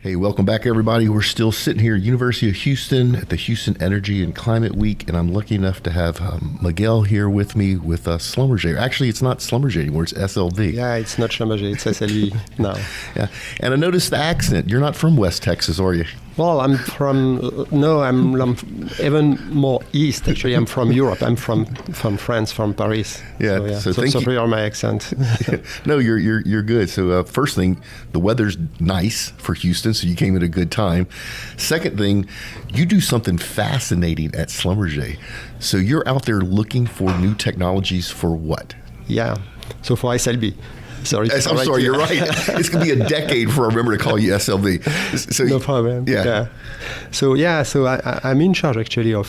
Hey, welcome back, everybody. We're still sitting here at University of Houston at the Houston Energy and Climate Week, and I'm lucky enough to have Mickael here with me with Schlumberger. Actually, it's not Schlumberger anymore, it's SLB. Yeah, it's not Schlumberger, it's SLB now. Yeah, and I noticed the accent. You're not from West Texas, are you? Well, I'm even more east, actually. I'm from Europe. I'm from France, from Paris. Yeah, so sorry on my accent. No, you're good. So first thing, the weather's nice for Houston, so you came at a good time. Second thing, you do something fascinating at Schlumberger. So you're out there looking for new technologies for what? Yeah, so for SLB. Sorry. I'm sorry, you're right. It's going to be a decade before I remember to call you SLB. So, no problem. Yeah. So I'm in charge actually of,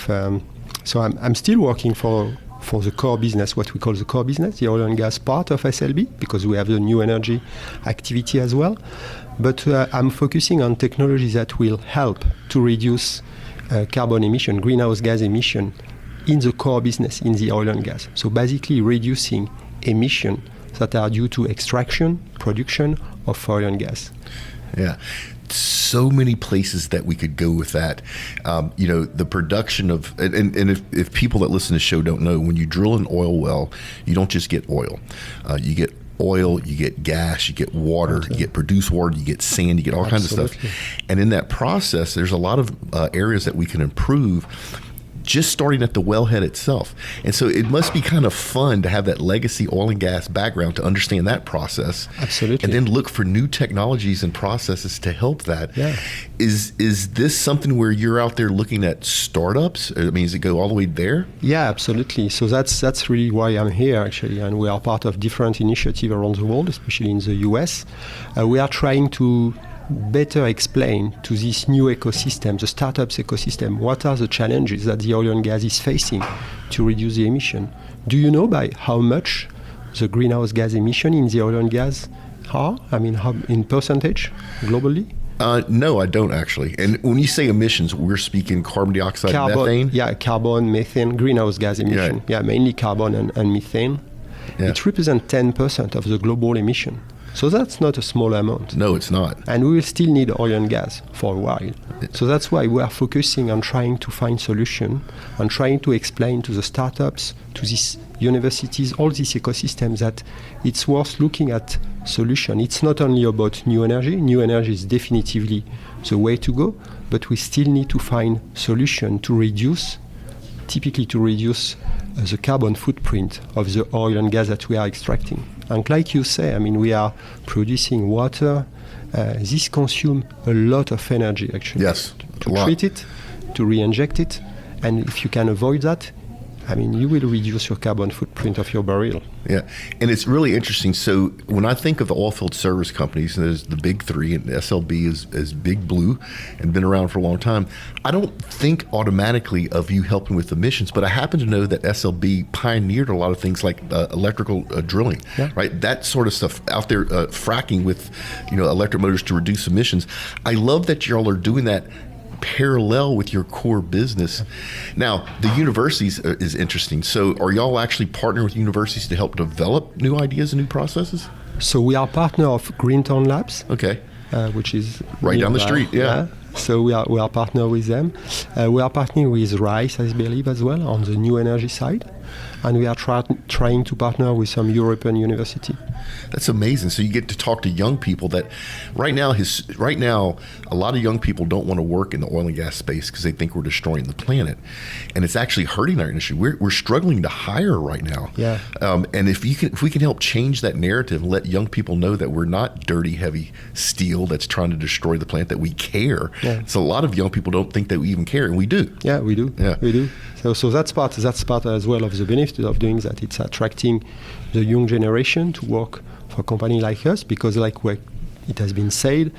so I'm still working for the core business, what we call the core business, the oil and gas part of SLB, because we have the new energy activity as well. But I'm focusing on technologies that will help to reduce carbon emission, greenhouse gas emission in the core business, in the oil and gas. So basically reducing emission that are due to extraction, production of oil and gas. Yeah. So many places that we could go with that. The production of, and if people that listen to the show don't know, when you drill an oil well, you don't just get oil. You get oil, you get gas, you get water, you get produced water, you get sand, you get all kinds of stuff. And in that process, there's a lot of areas that we can improve just starting at the wellhead itself. And so it must be kind of fun to have that legacy oil and gas background to understand that process. Absolutely. And then look for new technologies and processes to help that. Yeah. Is this something where you're out there looking at startups? I mean, does it go all the way there? Yeah, absolutely. So that's really why I'm here, actually. And we are part of different initiatives around the world, especially in the US. We are trying to better explain to this new ecosystem, the startups ecosystem, what are the challenges that the oil and gas is facing to reduce the emission. Do you know by how much the greenhouse gas emission in the oil and gas are? I mean, how, in percentage globally? No, I don't actually. And when you say emissions, we're speaking carbon dioxide, methane? Yeah, carbon, methane, greenhouse gas emission. Yeah, mainly carbon and methane. Yeah. It represents 10% of the global emission. So that's not a small amount. No, it's not. And we will still need oil and gas for a while. So that's why we are focusing on trying to find solutions, on trying to explain to the startups, to these universities, all these ecosystems that it's worth looking at solutions. It's not only about new energy. New energy is definitively the way to go, but we still need to find solutions to reduce, typically to reduce the carbon footprint of the oil and gas that we are extracting. And like you say, I mean, we are producing water. This consumes a lot of energy, actually. Yes, to treat it, to re-inject it. And if you can avoid that, I mean, you will reduce your carbon footprint of your barrel. Yeah, and it's really interesting. So when I think of the oilfield service companies, there's the big three, and SLB is Big Blue and been around for a long time. I don't think automatically of you helping with emissions, but I happen to know that SLB pioneered a lot of things like electrical drilling, right? That sort of stuff out there, fracking with, electric motors to reduce emissions. I love that y'all are doing that parallel with your core business. Now, the universities is interesting. So are y'all actually partnering with universities to help develop new ideas and new processes? So we are partner of Greentown Labs. Okay. Which is right down the street, yeah. So we are partner with them. We are partnering with Rice, I believe, as well on the new energy side. And we are trying to partner with some European university. That's amazing. So you get to talk to young people that right now, a lot of young people don't want to work in the oil and gas space because they think we're destroying the planet. And it's actually hurting our industry. We're struggling to hire right now. Yeah. And if we can help change that narrative and let young people know that we're not dirty, heavy steel that's trying to destroy the planet, that we care. Yeah. So a lot of young people don't think that we even care, and we do. Yeah, we do. Yeah. We do. So that's part as well of the benefit of doing that. It's attracting the young generation to work for a company like us, because like it has been said,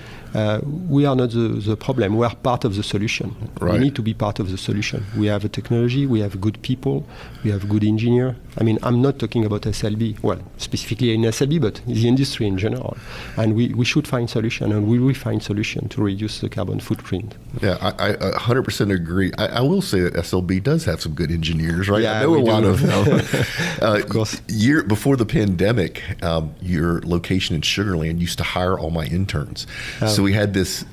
we are not the problem. We are part of the solution. Right. We need to be part of the solution. We have a technology, we have good people, we have good engineers. I mean, I'm not talking about SLB, well, specifically in SLB, but the industry in general. And we should find solution, and we will find solution to reduce the carbon footprint. Yeah, I 100% agree. I will say that SLB does have some good engineers, right? Yeah, I know a lot of them. Of course. Year before the pandemic, your location in Sugar Land used to hire all my interns. So So we had this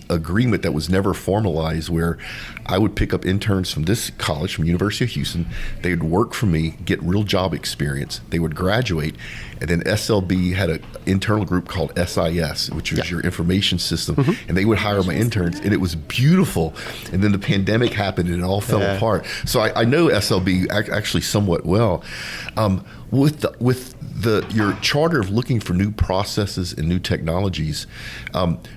agreement that was never formalized, where I would pick up interns from this college, from University of Houston. They would work for me, get real job experience. They would graduate, and then SLB had an internal group called SIS, which was your information system, and they would hire my interns, and it was beautiful. And then the pandemic happened, and it all fell apart. So I know SLB actually somewhat well. With your charter of looking for new processes and new technologies,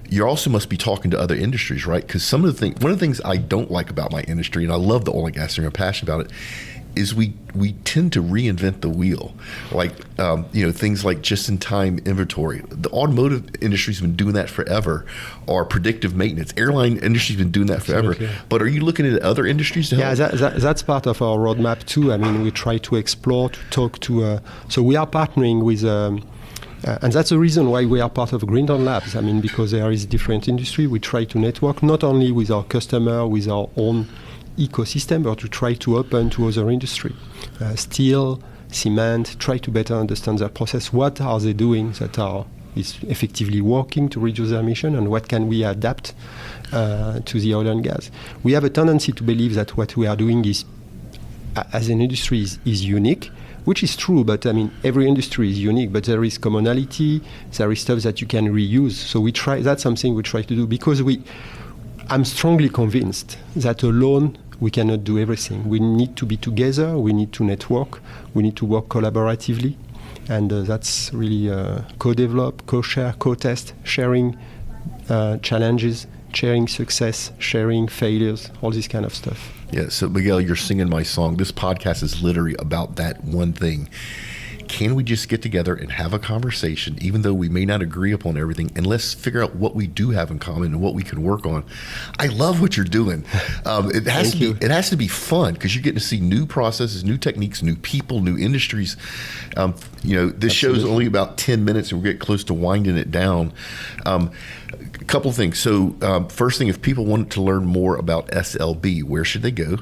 you also must be talking to other industries, right? Because one of the things I don't like about my industry, and I love the oil and gas industry, I'm passionate about it, is we tend to reinvent the wheel, like things like just-in-time inventory. The automotive industry's been doing that forever, or predictive maintenance. Airline industry's been doing that forever. Absolutely. But are you looking at other industries to help? Yeah, that's part of our roadmap too. I mean, we try to explore, to talk to. So we are partnering with. And that's the reason why we are part of Grindon Labs. I mean, because there is different industry, we try to network not only with our customer, with our own ecosystem, but to try to open to other industry. Steel, cement, try to better understand their process. What are they doing that is effectively working to reduce their emission, and what can we adapt to the oil and gas? We have a tendency to believe that what we are doing is, as an industry, is unique, which is true, but I mean, every industry is unique, but there is commonality, there is stuff that you can reuse. So that's something we try to do, because I'm strongly convinced that alone we cannot do everything. We need to be together, we need to network, we need to work collaboratively, and that's really co-develop, co-share, co-test, sharing challenges, sharing success, sharing failures, all this kind of stuff. Yeah, so Mickael, you're singing my song. This podcast is literally about that one thing. Can we just get together and have a conversation, even though we may not agree upon everything, and let's figure out what we do have in common and what we can work on? I love what you're doing. It has to be fun, because you're getting to see new processes, new techniques, new people, new industries. This show's only about 10 minutes, and we're getting close to winding it down. A couple of things. So first thing, if people wanted to learn more about SLB, where should they go?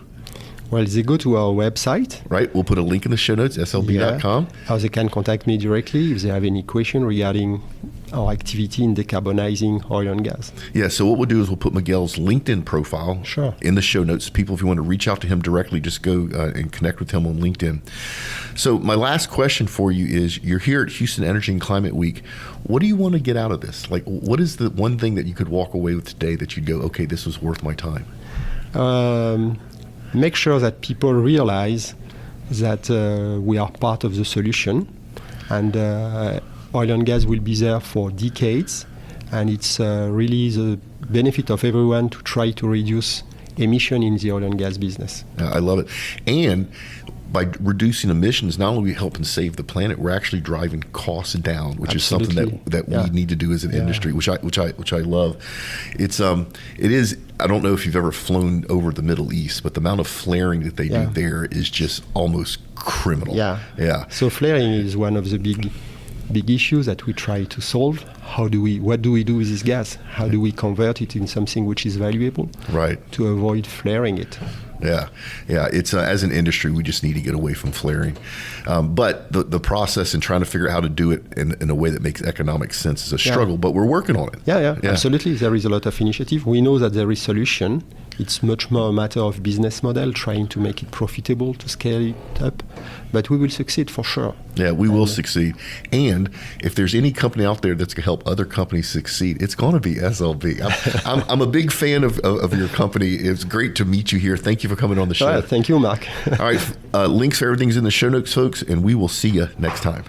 Well, they go to our website. Right. We'll put a link in the show notes, slb.com. Or they can contact me directly if they have any question regarding our activity in decarbonizing oil and gas. Yeah, so what we'll do is we'll put Mickael's LinkedIn profile in the show notes. People, if you want to reach out to him directly, just go and connect with him on LinkedIn. So my last question for you is, you're here at Houston Energy and Climate Week. What do you want to get out of this? Like, what is the one thing that you could walk away with today that you'd go, okay, this was worth my time? Make sure that people realize that we are part of the solution, and oil and gas will be there for decades, and it's really the benefit of everyone to try to reduce emission in the oil and gas business. I love it. And by reducing emissions, not only are we helping save the planet, we're actually driving costs down, which is something that we need to do as an industry, which I love. It is. I don't know if you've ever flown over the Middle East, but the amount of flaring that they do there is just almost criminal. Yeah. So flaring is one of the big issues that we try to solve. What do we do with this gas? How do we convert it in something which is valuable? Right. To avoid flaring it. Yeah. It's as an industry, we just need to get away from flaring. But the process and trying to figure out how to do it in a way that makes economic sense is a struggle, but we're working on it. Yeah, absolutely. There is a lot of initiative. We know that there is solution. It's much more a matter of business model, trying to make it profitable, to scale it up. But we will succeed for sure. Yeah, we will succeed. And if there's any company out there that's going to help other companies succeed, it's going to be SLB. I'm a big fan of your company. It's great to meet you here. Thank you for coming on the show. Thank you, Mark. All right. Links for everything's in the show notes, folks, and we will see you next time.